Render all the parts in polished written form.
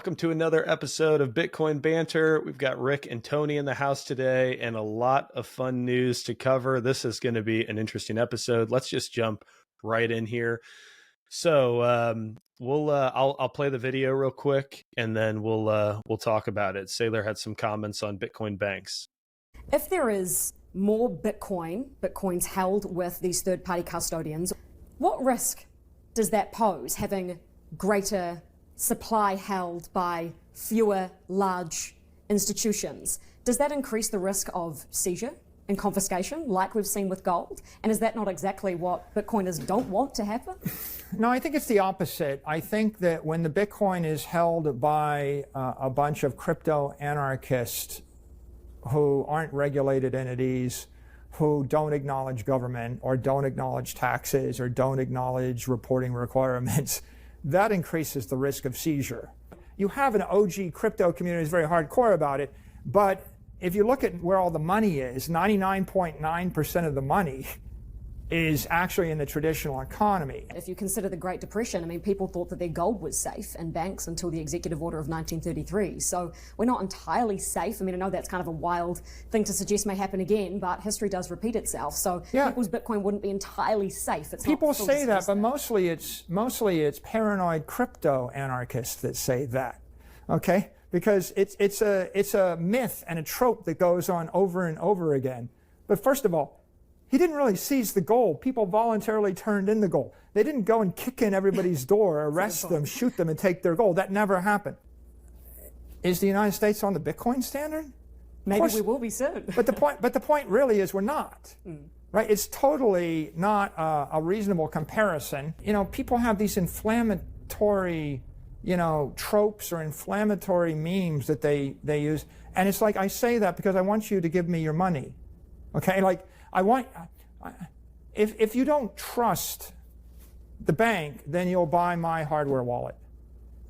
Welcome to another episode of Bitcoin Banter. We've got Rick and Tony in the house today and a lot of fun news to cover. This is going to be an interesting episode. Let's just jump right in here. So I'll play the video real quick and then we'll talk about it. Saylor had some comments on Bitcoin banks. If there is more Bitcoins held with these third-party custodians, what risk does that pose, having greater supply held by fewer large institutions? Does that increase the risk of seizure and confiscation like we've seen with gold? And is that not exactly what Bitcoiners don't want to happen? No, I think it's the opposite. I think that when the Bitcoin is held by a bunch of crypto anarchists who aren't regulated entities, who don't acknowledge government or don't acknowledge taxes or don't acknowledge reporting requirements, that increases the risk of seizure. You have an OG crypto community that's very hardcore about it, but if you look at where all the money is, 99.9% of the money is actually in the traditional economy. If you consider the Great Depression, I mean, people thought that their gold was safe in banks until the Executive Order of 1933. So we're not entirely safe. I mean, I know that's kind of a wild thing to suggest may happen again, but history does repeat itself. So people's Bitcoin wouldn't be entirely safe. People say that, but mostly it's paranoid crypto anarchists that say that, okay? Because it's a myth and a trope that goes on over and over again. But first of all, he didn't really seize the gold. People voluntarily turned in the gold. They didn't go and kick in everybody's door, arrest them, shoot them, and take their gold. That never happened. Is the United States on the Bitcoin standard? Maybe we will be soon. But the point really is we're not. Right? It's totally not a reasonable comparison. You know, people have these inflammatory, tropes or inflammatory memes that they use, and it's like, I say that because I want you to give me your money. Okay, like if you don't trust the bank, then you'll buy my hardware wallet.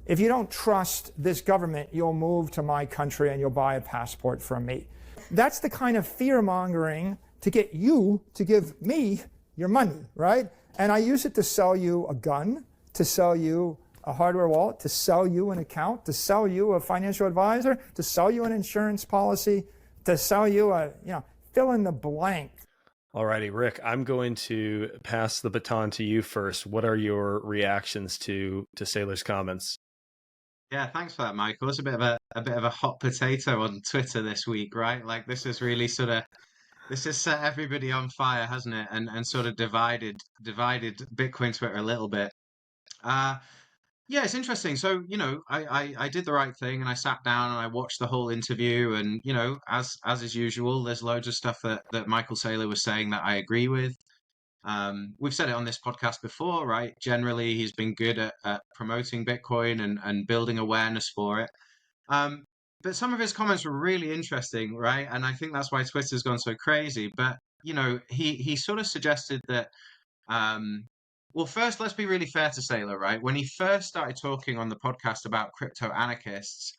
If you don't trust this government, you'll move to my country and you'll buy a passport from me. That's the kind of fear mongering to get you to give me your money, right? And I use it to sell you a gun, to sell you a hardware wallet, to sell you an account, to sell you a financial advisor, to sell you an insurance policy, to sell you fill in the blank. Alrighty, Rick, I'm going to pass the baton to you first. What are your reactions to Saylor's comments? Yeah, thanks for that, Michael. It's a bit of a hot potato on Twitter this week, right? Like this has really set everybody on fire, hasn't it? And sort of divided Bitcoin Twitter a little bit. Yeah, it's interesting. So, I did the right thing and I sat down and I watched the whole interview and, as is usual, there's loads of stuff that Michael Saylor was saying that I agree with. We've said it on this podcast before, right? Generally, he's been good at promoting Bitcoin and building awareness for it. But some of his comments were really interesting, right? And I think that's why Twitter's gone so crazy. But, he sort of suggested that, well, first, let's be really fair to Saylor, right? When he first started talking on the podcast about crypto anarchists,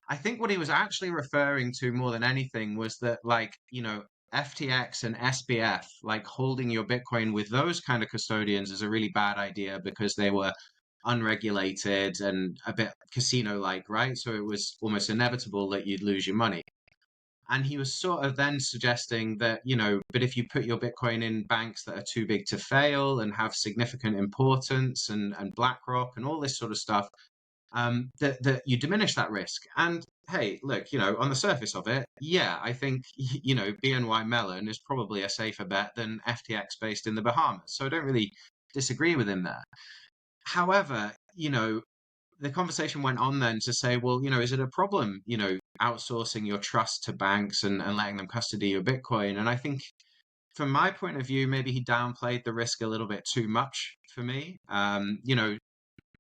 I think what he was actually referring to more than anything was that, FTX and SBF, like holding your Bitcoin with those kind of custodians is a really bad idea because they were unregulated and a bit casino-like, right? So it was almost inevitable that you'd lose your money. And he was sort of then suggesting that, but if you put your Bitcoin in banks that are too big to fail and have significant importance and BlackRock and all this sort of stuff, that you diminish that risk. And hey, look, on the surface of it, yeah, I think, BNY Mellon is probably a safer bet than FTX based in the Bahamas. So I don't really disagree with him there. However, the conversation went on then to say, well, is it a problem, outsourcing your trust to banks and letting them custody your Bitcoin? And I think from my point of view, maybe he downplayed the risk a little bit too much for me.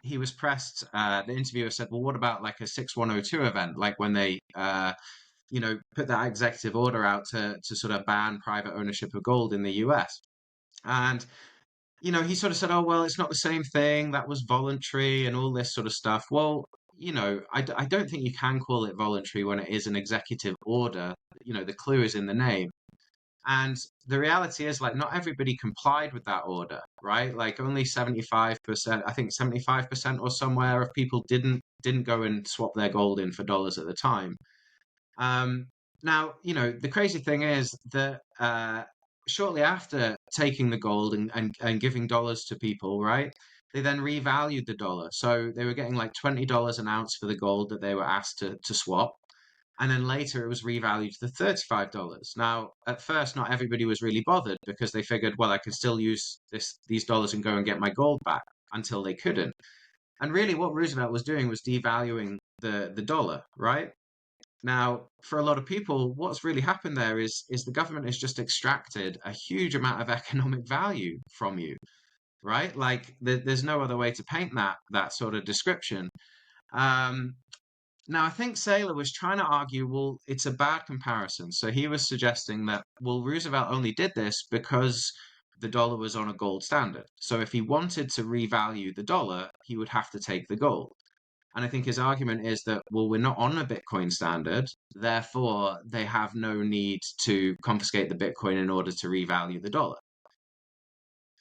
He was pressed, the interviewer said, well, what about like a 6102 event? Like when they, put that executive order out to sort of ban private ownership of gold in the US. And he sort of said, oh, well, it's not the same thing. That was voluntary and all this sort of stuff. Well, I don't think you can call it voluntary when it is an executive order. The clue is in the name. And the reality is, like, not everybody complied with that order, right? Like only 75%, I think 75% or somewhere of people didn't didn't go and swap their gold in for dollars at the time. Um, Now, the crazy thing is that shortly after taking the gold and giving dollars to people, right, they then revalued the dollar. So they were getting like $20 an ounce for the gold that they were asked to swap. And then later it was revalued to $35. Now, at first, not everybody was really bothered because they figured, well, I can still use these dollars and go and get my gold back, until they couldn't. And really what Roosevelt was doing was devaluing the dollar, right? Now, for a lot of people, what's really happened there is the government has just extracted a huge amount of economic value from you, right? Like there's no other way to paint that sort of description. Um, Now, I think Saylor was trying to argue, well, it's a bad comparison. So he was suggesting that, well, Roosevelt only did this because the dollar was on a gold standard. So if he wanted to revalue the dollar, he would have to take the gold. And I think his argument is that, well, we're not on a Bitcoin standard, therefore they have no need to confiscate the Bitcoin in order to revalue the dollar.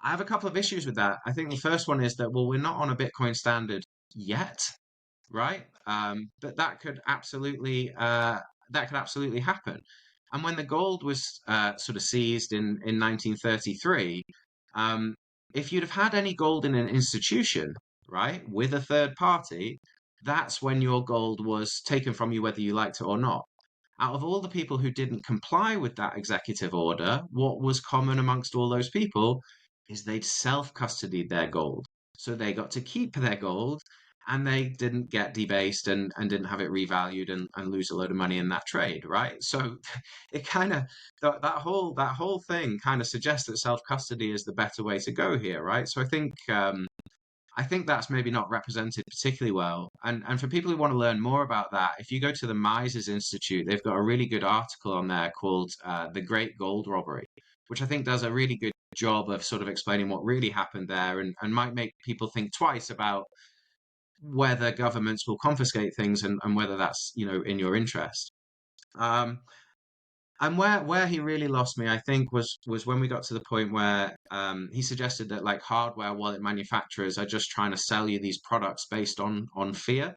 I have a couple of issues with that. I think the first one is that, well, we're not on a Bitcoin standard yet, right? But that could absolutely happen. And when the gold was sort of seized in 1933, um, if you'd have had any gold in an institution, right, with a third party, that's when your gold was taken from you, whether you liked it or not. Out of all the people who didn't comply with that executive order, what was common amongst all those people is they'd self-custodied their gold. So they got to keep their gold and they didn't get debased and didn't have it revalued and lose a load of money in that trade, right? So it kind of that whole thing kind of suggests that self-custody is the better way to go here, right? So I think that's maybe not represented particularly well. And for people who want to learn more about that, if you go to the Mises Institute, they've got a really good article on there called The Great Gold Robbery, which I think does a really good job of sort of explaining what really happened there and might make people think twice about whether governments will confiscate things and whether that's, in your interest. Um, and where he really lost me, I think, was when we got to the point where he suggested that like hardware wallet manufacturers are just trying to sell you these products based on fear,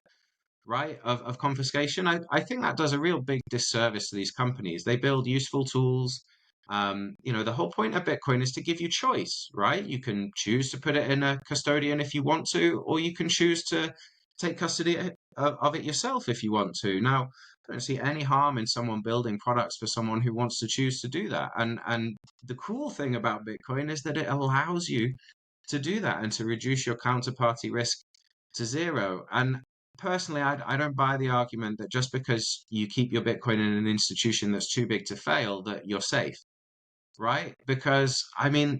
right, of confiscation. I think that does a real big disservice to these companies. They build useful tools. The whole point of Bitcoin is to give you choice, right? You can choose to put it in a custodian if you want to, or you can choose to take custody of it yourself if you want to. Now, I don't see any harm in someone building products for someone who wants to choose to do that. And the cool thing about Bitcoin is that it allows you to do that and to reduce your counterparty risk to zero. And personally, I don't buy the argument that just because you keep your Bitcoin in an institution that's too big to fail, that you're safe, right? Because I mean,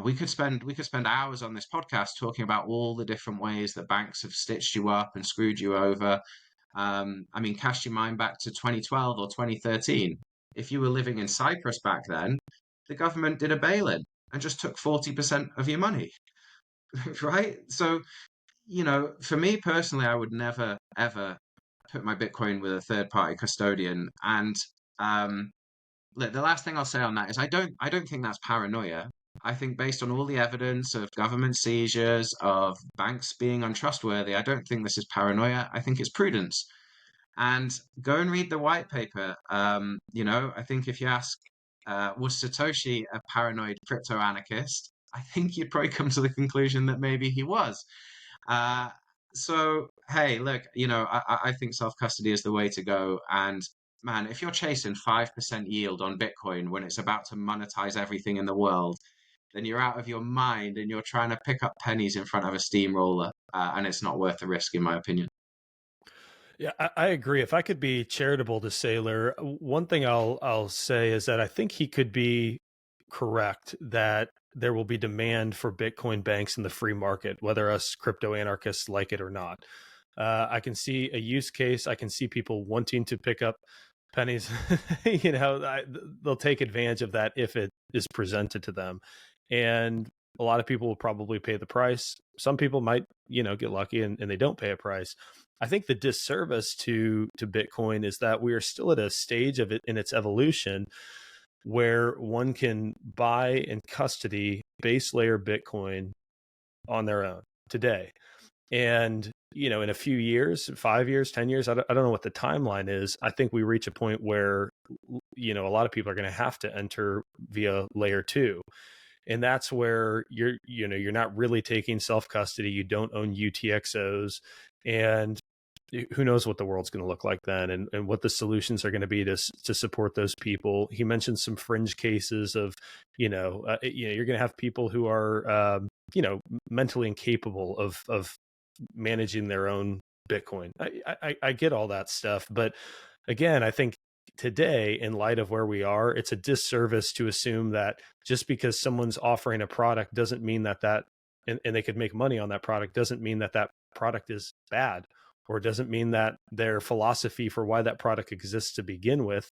we could spend hours on this podcast talking about all the different ways that banks have stitched you up and screwed you over. I mean, cast your mind back to 2012 or 2013. If you were living in Cyprus back then, the government did a bail-in and just took 40% of your money, right? So, for me personally, I would never ever put my Bitcoin with a third-party custodian. And look, the last thing I'll say on that is I don't think that's paranoia. I think based on all the evidence of government seizures, of banks being untrustworthy, I don't think this is paranoia. I think it's prudence. And go and read the white paper. I think if you ask, was Satoshi a paranoid crypto anarchist? I think you'd probably come to the conclusion that maybe he was. Uh, so, hey, look, I think self-custody is the way to go. And man, if you're chasing 5% yield on Bitcoin when it's about to monetize everything in the world, then you're out of your mind and you're trying to pick up pennies in front of a steamroller. And it's not worth the risk, in my opinion. Yeah, I agree. If I could be charitable to Saylor, one thing I'll say is that I think he could be correct that there will be demand for Bitcoin banks in the free market, whether us crypto anarchists like it or not. I can see a use case. I can see people wanting to pick up pennies. They'll take advantage of that if it is presented to them, and a lot of people will probably pay the price. Some people might, get lucky and they don't pay a price. I think the disservice to Bitcoin is that we are still at a stage of it in its evolution where one can buy and custody base layer Bitcoin on their own today. And in a few years, 5 years, 10 years, I don't know what the timeline is. I think we reach a point where, a lot of people are going to have to enter via layer 2. And that's where you're not really taking self-custody. You don't own UTXOs. And who knows what the world's going to look like then, and what the solutions are going to be to support those people. He mentioned some fringe cases of, you're going to have people who are, mentally incapable of managing their own Bitcoin. I get all that stuff. But again, I think today, in light of where we are, it's a disservice to assume that just because someone's offering a product doesn't mean that and they could make money on that product, doesn't mean that product is bad, or doesn't mean that their philosophy for why that product exists to begin with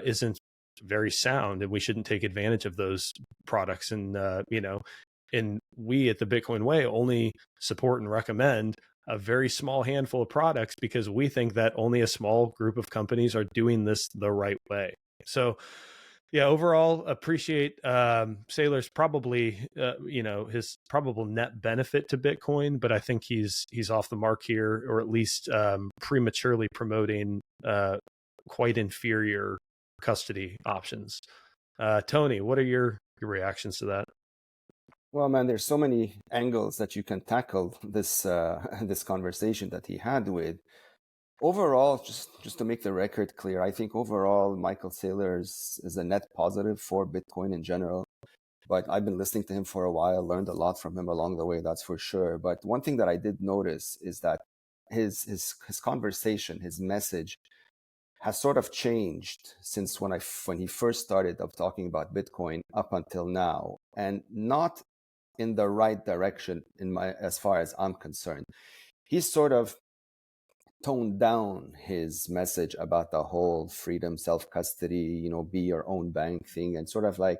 isn't very sound, and we shouldn't take advantage of those products. And and we at the Bitcoin Way only support and recommend a very small handful of products because we think that only a small group of companies are doing this the right way. So yeah, overall, appreciate Saylor's probably, his probable net benefit to Bitcoin, but I think he's off the mark here, or at least prematurely promoting quite inferior custody options. Tony, what are your reactions to that? Well, man, there's so many angles that you can tackle this this conversation that he had with. Overall, just to make the record clear, I think overall Michael Saylor is a net positive for Bitcoin in general. But I've been listening to him for a while, learned a lot from him along the way, that's for sure. But one thing that I did notice is that his conversation, his message, has sort of changed since when he first started of talking about Bitcoin up until now, and not in the right direction as far as I'm concerned. He's sort of toned down his message about the whole freedom, self-custody, be your own bank thing, and sort of like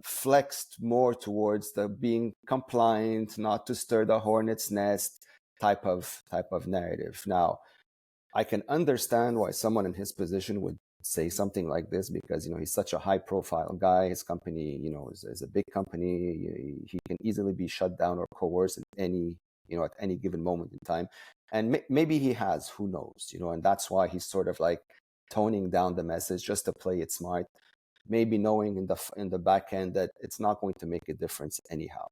flexed more towards the being compliant, not to stir the hornet's nest type of narrative. Now, I can understand why someone in his position would say something like this, because he's such a high profile guy. His company is a big company. He can easily be shut down or coerced at any given moment in time, and maybe he has, who knows, and that's why he's sort of like toning down the message just to play it smart, maybe knowing in the back end that it's not going to make a difference anyhow.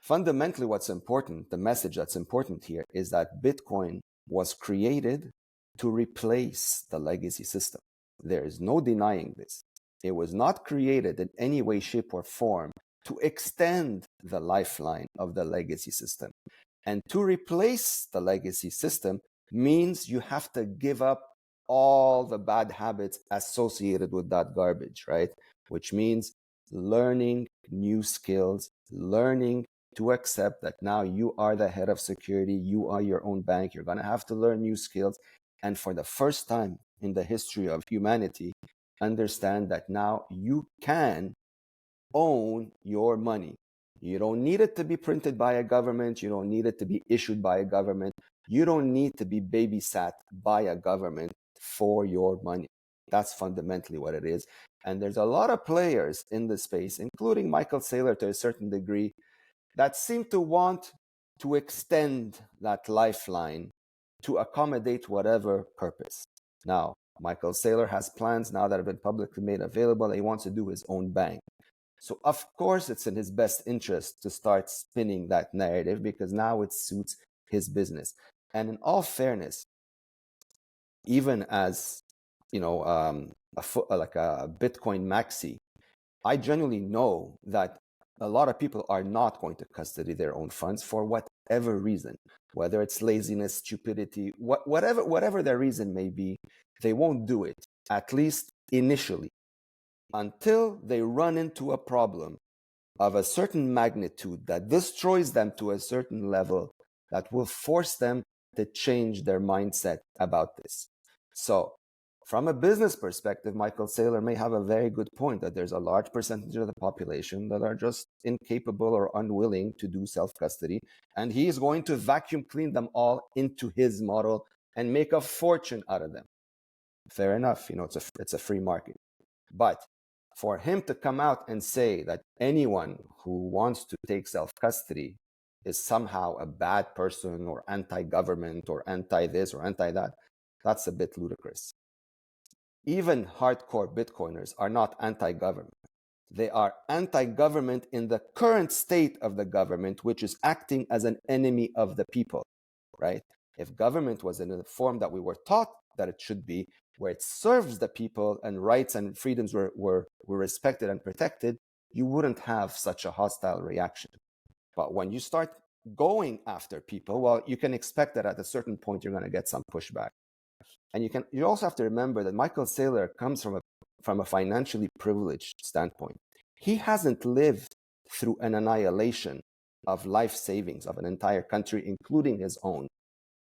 Fundamentally, what's important, the message that's important here, is that Bitcoin was created to replace the legacy system. There is no denying this. It was not created in any way, shape, or form to extend the lifeline of the legacy system. And to replace the legacy system means you have to give up all the bad habits associated with that garbage, right? Which means learning new skills, learning to accept that now you are the head of security, you are your own bank, you're going to have to learn new skills. And for the first time in the history of humanity, understand that now you can own your money. You don't need it to be printed by a government. You don't need it to be issued by a government. You don't need to be babysat by a government for your money. That's fundamentally what it is. And there's a lot of players in the space, including Michael Saylor to a certain degree, that seem to want to extend that lifeline to accommodate whatever purpose. Now, Michael Saylor has plans now that have been publicly made available. He wants to do his own bank. So of course it's in his best interest to start spinning that narrative, because now it suits his business. And in all fairness, even as like a Bitcoin maxi, I genuinely know that a lot of people are not going to custody their own funds for whatever reason, whether it's laziness, stupidity, whatever their reason may be. They won't do it, at least initially, until they run into a problem of a certain magnitude that destroys them to a certain level that will force them to change their mindset about this. So from a business perspective, Michael Saylor may have a very good point that there's a large percentage of the population that are just incapable or unwilling to do self-custody, and he is going to vacuum clean them all into his model and make a fortune out of them. Fair enough, it's a free market. But for him to come out and say that anyone who wants to take self-custody is somehow a bad person or anti-government or anti-this or anti-that, that's a bit ludicrous. Even hardcore Bitcoiners are not anti-government. They are anti-government in the current state of the government, which is acting as an enemy of the people, right? If government was in the form that we were taught that it should be, where it serves the people and rights and freedoms were respected and protected, you wouldn't have such a hostile reaction. But when you start going after people, well, you can expect that at a certain point you're going to get some pushback. And you also have to remember that Michael Saylor comes from a financially privileged standpoint. He hasn't lived through an annihilation of life savings of an entire country, including his own.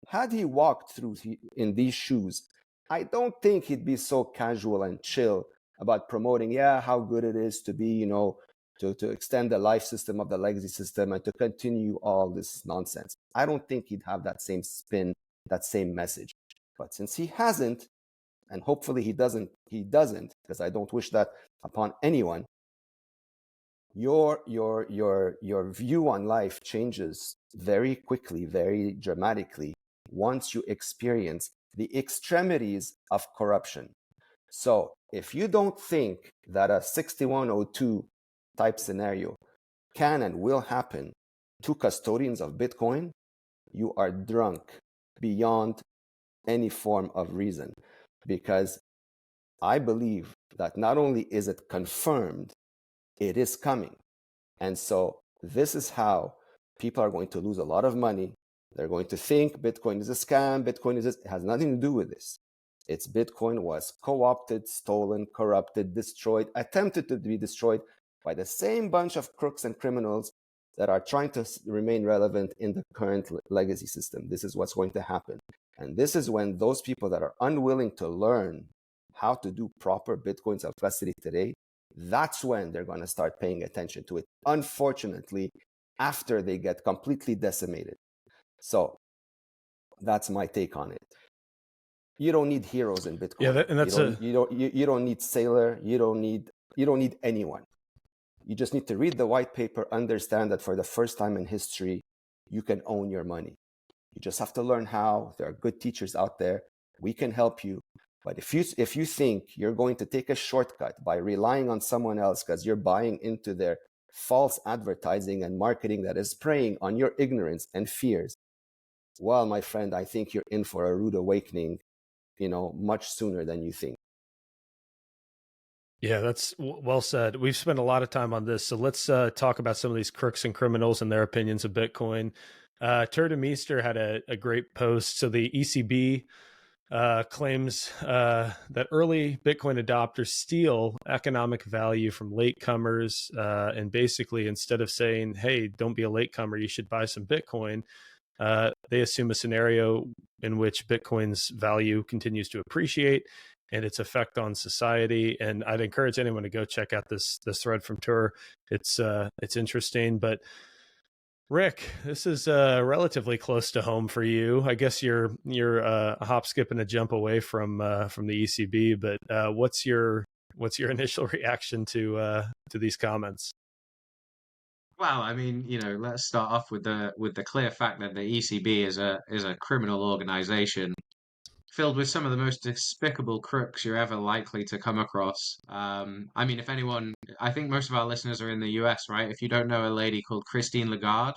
Had he walked through in these shoes, I don't think he'd be so casual and chill about promoting, how good it is to be, to extend the life system of the legacy system and to continue all this nonsense. I don't think he'd have that same spin, that same message. But since he hasn't, and hopefully he doesn't, because I don't wish that upon anyone, your view on life changes very quickly, very dramatically once you experience the extremities of corruption. So if you don't think that a 6102 type scenario can and will happen to custodians of Bitcoin, you are drunk beyond any form of reason, because I believe that not only is it confirmed, it is coming. And so this is how people are going to lose a lot of money. They're going to think Bitcoin is a scam, Bitcoin is this. It has nothing to do with this. It's Bitcoin was co-opted, stolen, corrupted, destroyed, attempted to be destroyed by the same bunch of crooks and criminals that are trying to remain relevant in the current legacy system. This is what's going to happen. And this is when those people that are unwilling to learn how to do proper Bitcoin self-custody today, that's when they're going to start paying attention to it. Unfortunately, after they get completely decimated. So that's my take on it. You don't need heroes in Bitcoin. Yeah, and that's you don't need Saylor. You don't need anyone. You just need to read the white paper, understand that for the first time in history, you can own your money. You just have to learn how. There are good teachers out there. We can help you. But if you think you're going to take a shortcut by relying on someone else because you're buying into their false advertising and marketing that is preying on your ignorance and fears, well, my friend, I think you're in for a rude awakening, much sooner than you think. Yeah, that's well said. We've spent a lot of time on this, so let's talk about some of these crooks and criminals and their opinions of Bitcoin. Turda Meester had a great post. So the ECB claims that early Bitcoin adopters steal economic value from latecomers, and basically instead of saying, hey, don't be a latecomer, you should buy some Bitcoin, they assume a scenario in which Bitcoin's value continues to appreciate and its effect on society. And I'd encourage anyone to go check out this thread from Tur. It's interesting. But Rick, this is relatively close to home for you. I guess you're a hop, skip, and a jump away from the ECB. But what's your initial reaction to these comments? Well, I mean, let's start off with the clear fact that the ECB is a criminal organization filled with some of the most despicable crooks you're ever likely to come across. I mean, I think most of our listeners are in the US, right? If you don't know a lady called Christine Lagarde,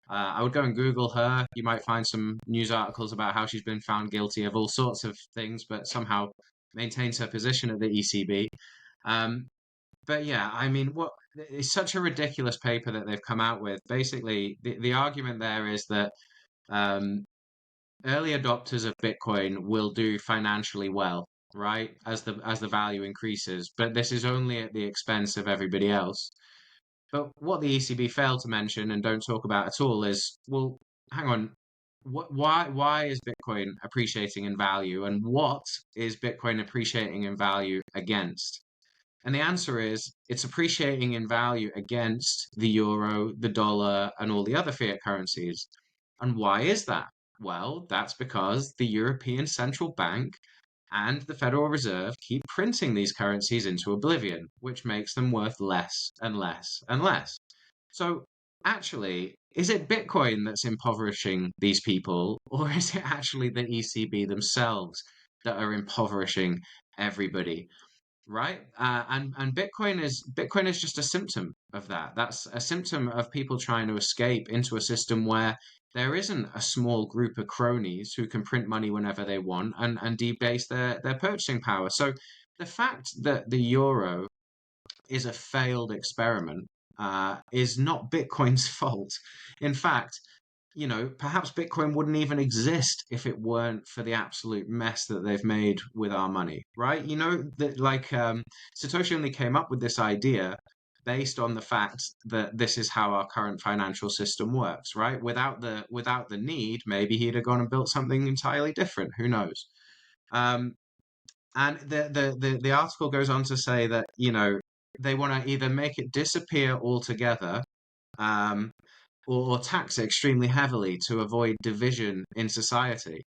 I would go and Google her. You might find some news articles about how she's been found guilty of all sorts of things, but somehow maintains her position at the ECB. But yeah, I mean, it's such a ridiculous paper that they've come out with. Basically, the argument there is that um, early adopters of Bitcoin will do financially well, right? As the value increases, but this is only at the expense of everybody else. But what the ECB failed to mention and don't talk about at all is, well, hang on, why is Bitcoin appreciating in value, and what is Bitcoin appreciating in value against? And the answer is it's appreciating in value against the euro, the dollar, and all the other fiat currencies. And why is that? Well, that's because the European Central Bank and the Federal Reserve keep printing these currencies into oblivion, which makes them worth less and less and less. So actually, is it Bitcoin that's impoverishing these people, or is it actually the ECB themselves that are impoverishing everybody? Right? And Bitcoin is just a symptom of that. That's a symptom of people trying to escape into a system where there isn't a small group of cronies who can print money whenever they want and debase their purchasing power. So the fact that the euro is a failed experiment is not Bitcoin's fault. In fact, you know, perhaps Bitcoin wouldn't even exist if it weren't for the absolute mess that they've made with our money, right? You know, that Satoshi only came up with this idea based on the fact that this is how our current financial system works, right? Without the need, maybe he'd have gone and built something entirely different. Who knows? Um, and the article goes on to say that, you know, they want to either make it disappear altogether, um, or tax it extremely heavily to avoid division in society.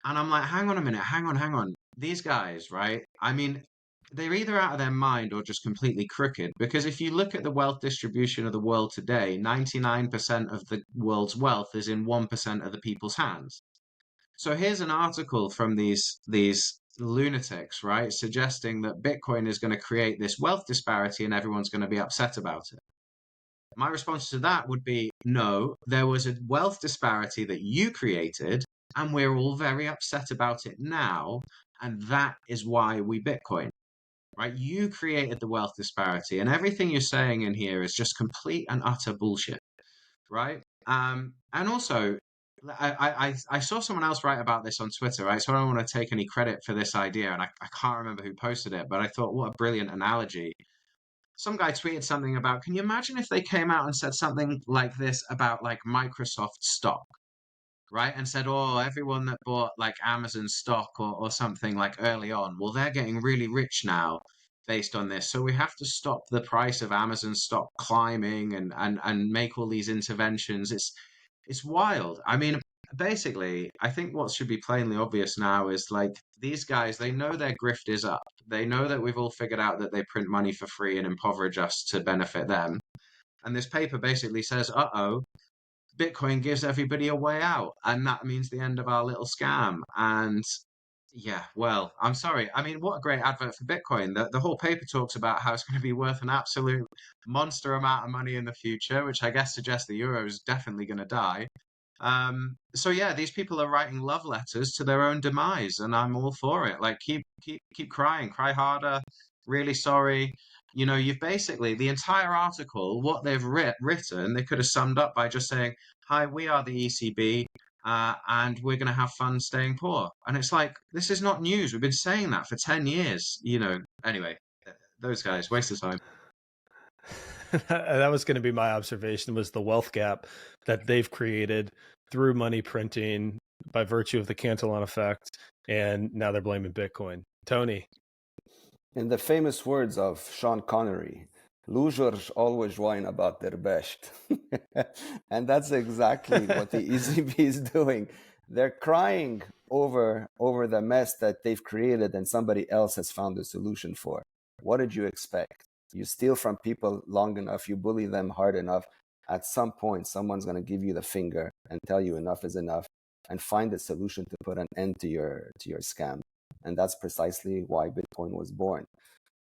And I'm like, hang on a minute, hang on. These guys, right? I mean, they're either out of their mind or just completely crooked. Because if you look at the wealth distribution of the world today, 99% of the world's wealth is in 1% of the people's hands. So here's an article from these lunatics, right, suggesting that Bitcoin is going to create this wealth disparity and everyone's going to be upset about it. My response to that would be no, there was a wealth disparity that you created, and we're all very upset about it now. And that is why we Bitcoin, right? You created the wealth disparity, and everything you're saying in here is just complete and utter bullshit, right? And also, I saw someone else write about this on Twitter, right? So I don't want to take any credit for this idea, and I can't remember who posted it, but I thought, what a brilliant analogy. Some guy tweeted something about, can you imagine if they came out and said something like this about like Microsoft stock, right? And said, oh, everyone that bought like Amazon stock or something like early on, well, they're getting really rich now based on this. So we have to stop the price of Amazon stock climbing and make all these interventions. It's wild. I mean, basically, I think what should be plainly obvious now is like these guys, they know their grift is up. They know that we've all figured out that they print money for free and impoverish us to benefit them. And this paper basically says, uh-oh, Bitcoin gives everybody a way out, and that means the end of our little scam. And yeah, well, I'm sorry. I mean, what a great advert for Bitcoin. The whole paper talks about how it's going to be worth an absolute monster amount of money in the future, which I guess suggests the euro is definitely going to die. So yeah, these people are writing love letters to their own demise, and I'm all for it. Like, keep crying, cry harder. Really sorry. You know, you've basically the entire article, what they've written, they could have summed up by just saying, "Hi, we are the ECB, and we're going to have fun staying poor." And it's like, this is not news. We've been saying that for 10 years. You know. Anyway, those guys, waste of time. That was going to be my observation, was the wealth gap that they've created through money printing by virtue of the Cantillon effect, and now they're blaming Bitcoin. Tony. In the famous words of Sean Connery, losers always whine about their best. And that's exactly what the ECB is doing. They're crying over the mess that they've created and somebody else has found a solution for. What did you expect? You steal from people long enough, you bully them hard enough, at some point someone's going to give you the finger and tell you enough is enough and find a solution to put an end to your scam. And that's precisely why Bitcoin was born.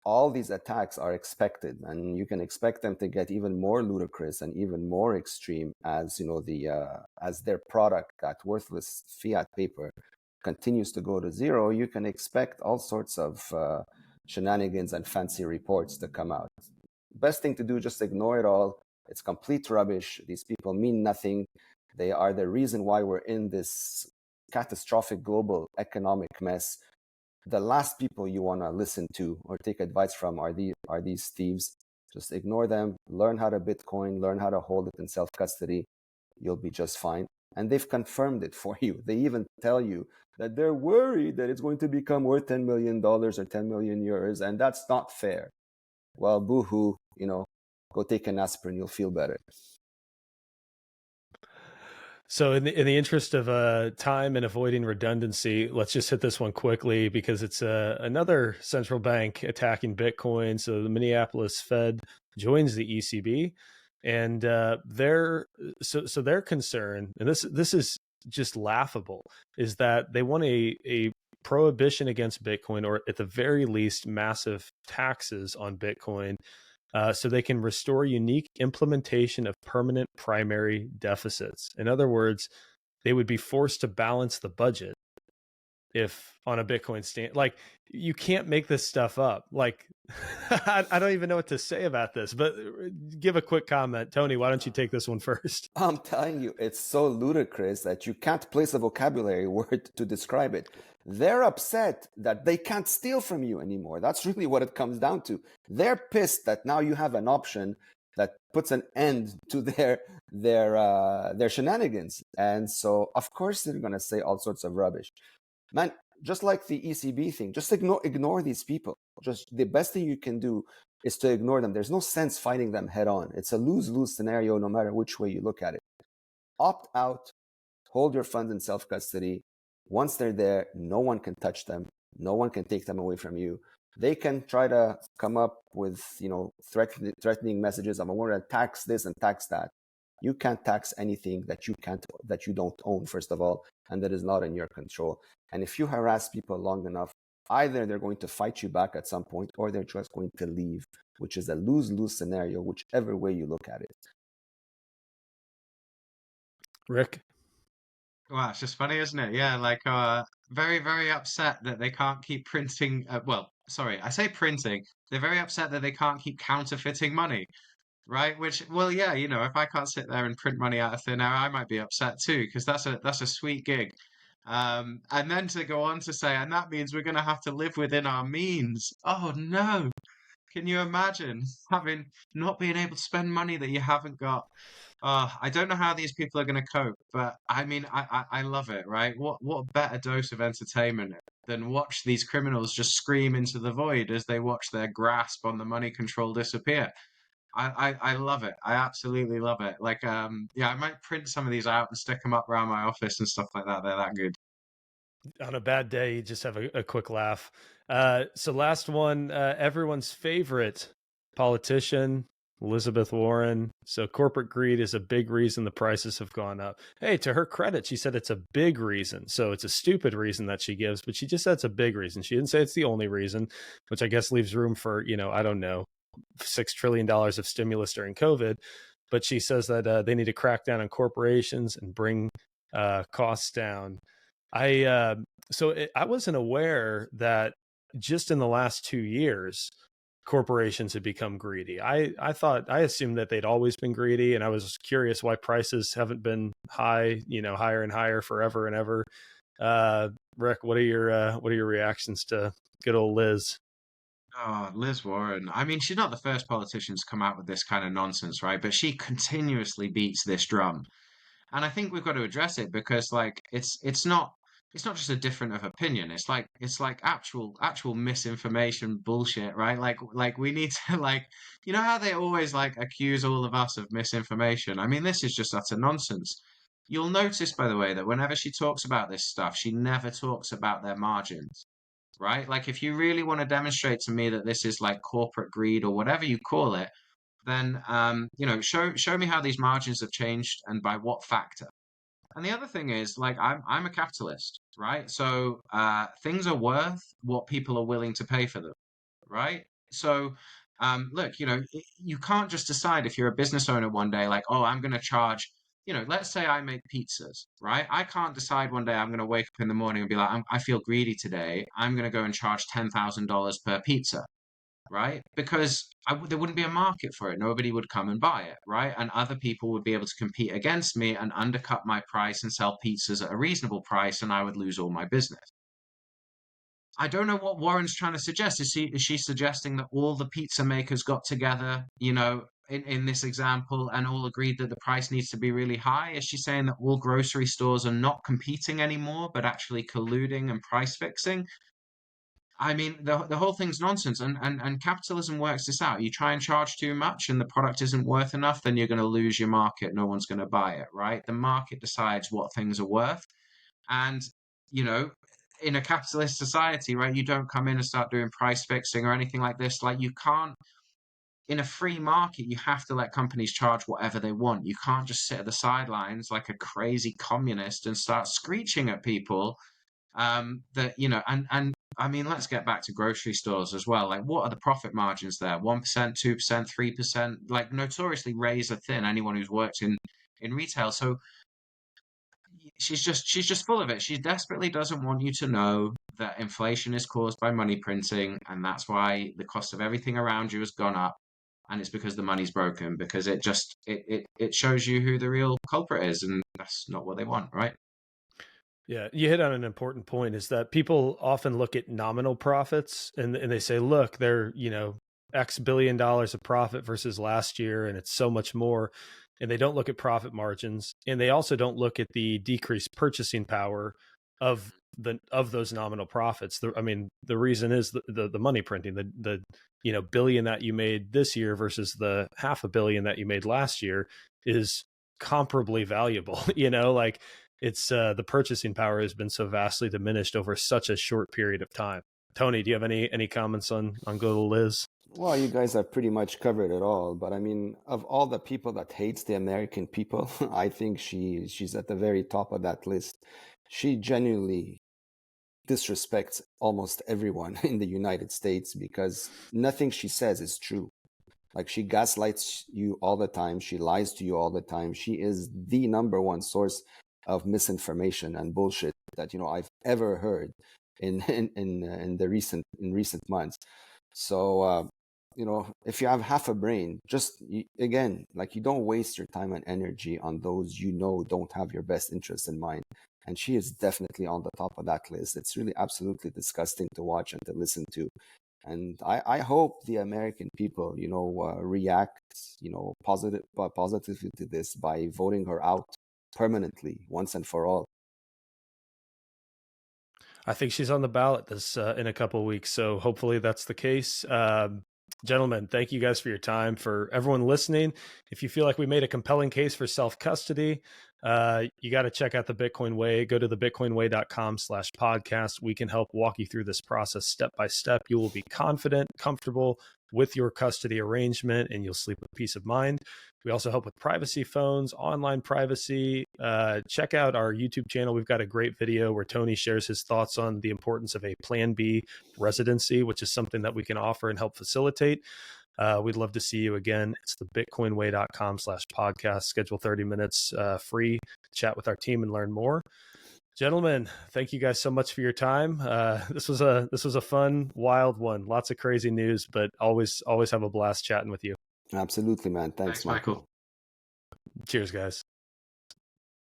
All these attacks are expected, and you can expect them to get even more ludicrous and even more extreme as, you know, as their product, that worthless fiat paper, continues to go to zero. You can expect all sorts of shenanigans and fancy reports to come out. Best thing to do, just ignore it all. It's complete rubbish. These people mean nothing. They are the reason why we're in this catastrophic global economic mess. The last people you want to listen to or take advice from are these thieves. Just ignore them, learn how to Bitcoin, learn how to hold it in self-custody. You'll be just fine. And they've confirmed it for you. They even tell you that they're worried that it's going to become worth $10 million or 10 million euros, and that's not fair. Well, boo-hoo, you know, go take an aspirin, you'll feel better. So in the interest of time and avoiding redundancy, let's just hit this one quickly because it's another central bank attacking Bitcoin. So the Minneapolis Fed joins the ECB, and their concern, and this is just laughable, is that they want a prohibition against Bitcoin, or at the very least massive taxes on Bitcoin, so they can restore unique implementation of permanent primary deficits. In other words, they would be forced to balance the budget if on a Bitcoin stand. Like, you can't make this stuff up. Like, I don't even know what to say about this, but give a quick comment. Tony, why don't you take this one first? I'm telling you, it's so ludicrous that you can't place a vocabulary word to describe it. They're upset that they can't steal from you anymore. That's really what it comes down to. They're pissed that now you have an option that puts an end to their shenanigans. And so, of course, they're going to say all sorts of rubbish. Man, just like the ECB thing, just ignore these people. Just the best thing you can do is to ignore them. There's no sense fighting them head on. It's a lose-lose scenario no matter which way you look at it. Opt out, hold your funds in self-custody. Once they're there, no one can touch them. No one can take them away from you. They can try to come up with, threatening messages. I'm going to tax this and tax that. You can't tax anything that you don't own, first of all, and that is not in your control. And if you harass people long enough, either they're going to fight you back at some point, or they're just going to leave, which is a lose-lose scenario, whichever way you look at it. Rick? Wow, it's just funny, isn't it? Yeah, like very, very upset that they can't keep printing. Well, sorry, I say printing. They're very upset that they can't keep counterfeiting money. Right, which, well, yeah, if I can't sit there and print money out of thin air, I might be upset too, because that's a sweet gig. And then to go on to say, and that means we're going to have to live within our means. Oh no, can you imagine not being able to spend money that you haven't got? I don't know how these people are going to cope, but I mean, I love it, right? What better dose of entertainment than watch these criminals just scream into the void as they watch their grasp on the money control disappear. I love it. I absolutely love it. Like, yeah, I might print some of these out and stick them up around my office and stuff like that. They're that good. On a bad day, you just have a quick laugh. So last one, everyone's favorite politician, Elizabeth Warren. So corporate greed is a big reason the prices have gone up. Hey, to her credit, she said it's a big reason. So it's a stupid reason that she gives, but she just said it's a big reason. She didn't say it's the only reason, which I guess leaves room for, I don't know, $6 trillion of stimulus during COVID. But she says that they need to crack down on corporations and bring costs down. I wasn't aware that just in the last 2 years, corporations had become greedy. I assumed that they'd always been greedy, and I was curious why prices haven't been high, higher and higher forever and ever. Rick, what are your reactions to good old Liz? Oh, Liz Warren. I mean, she's not the first politician to come out with this kind of nonsense, right? But she continuously beats this drum. And I think we've got to address it because like it's not just a difference of opinion. It's like actual misinformation bullshit, right? Like we need to like how they always like accuse all of us of misinformation. I mean, this is just utter nonsense. You'll notice, by the way, that whenever she talks about this stuff, she never talks about their margins, right? Like if you really want to demonstrate to me that this is like corporate greed or whatever you call it, then show me how these margins have changed and by what factor. And the other thing is, like, I'm a capitalist, right? So things are worth what people are willing to pay for them, right? So look, you can't just decide if you're a business owner one day, like, oh, I'm going to charge. Let's say I make pizzas, right? I can't decide one day I'm going to wake up in the morning and be like, I feel greedy today. I'm going to go and charge $10,000 per pizza, right? Because there wouldn't be a market for it. Nobody would come and buy it, right? And other people would be able to compete against me and undercut my price and sell pizzas at a reasonable price, and I would lose all my business. I don't know what Warren's trying to suggest. Is she suggesting that all the pizza makers got together, in this example, and all agreed that the price needs to be really high? Is she saying that all grocery stores are not competing anymore, but actually colluding and price fixing? I mean, the whole thing's nonsense, and capitalism works this out. You try and charge too much, and the product isn't worth enough, then you're going to lose your market. No one's going to buy it, right? The market decides what things are worth, and you know, in a capitalist society, right, you don't come in and start doing price fixing or anything like this. Like you can't. in a free market, you have to let companies charge whatever they want. You can't just sit at the sidelines like a crazy communist and start screeching at people. That, you know, and I mean, let's get back to grocery stores as well. Like, what are the profit margins there? 1%, 2%, 3%, like notoriously razor thin, anyone who's worked in retail. So she's just full of it. She desperately doesn't want you to know that inflation is caused by money printing, and that's why the cost of everything around you has gone up. And it's because the money's broken, because it shows you who the real culprit is, and that's not what they want, right? Yeah, you hit on an important point, is that people often look at nominal profits and they say, look, they're, you know, X billion dollars of profit versus last year, and it's so much more. And they don't look at profit margins. And they also don't look at the decreased purchasing power of those nominal profits. I mean, the reason is the money printing, the you know, billion that you made this year versus the $500 million that you made last year is comparably valuable. You know, like, it's the purchasing power has been so vastly diminished over such a short period of time. Tony, do you have any comments on Go to Liz? Well, you guys have pretty much covered it all. But I mean, of all the people that hates the American people, I think she's at the very top of that list. She genuinely disrespects almost everyone in the United States because nothing she says is true. Like, she gaslights you all the time. She lies to you all the time. She is the number one source of misinformation and bullshit that, you know, I've ever heard in recent months. So you know, if you have half a brain, just again, like, you don't waste your time and energy on those you know don't have your best interests in mind. And she is definitely on the top of that list. It's really absolutely disgusting to watch and to listen to. And I hope the American people, you know, react, you know, positively to this by voting her out permanently, once and for all. I think she's on the ballot this in a couple of weeks, so hopefully that's the case. Gentlemen, thank you guys for your time. For everyone listening, if you feel like we made a compelling case for self-custody, you got to check out the Bitcoin Way. Go to thebitcoinway.com/podcast. We can help walk you through this process step by step. You will be confident, comfortable with your custody arrangement, and you'll sleep with peace of mind. We also help with privacy phones, online privacy. Check out our YouTube channel. We've got a great video where Tony shares his thoughts on the importance of a Plan B residency, which is something that we can offer and help facilitate. We'd love to see you again. It's the bitcoinway.com/podcast. Schedule 30 minutes free, chat with our team and learn more. Gentlemen, thank you guys so much for your time. This was a fun, wild one. Lots of crazy news, but always have a blast chatting with you. Absolutely, man. Thanks, Michael. Cheers, guys.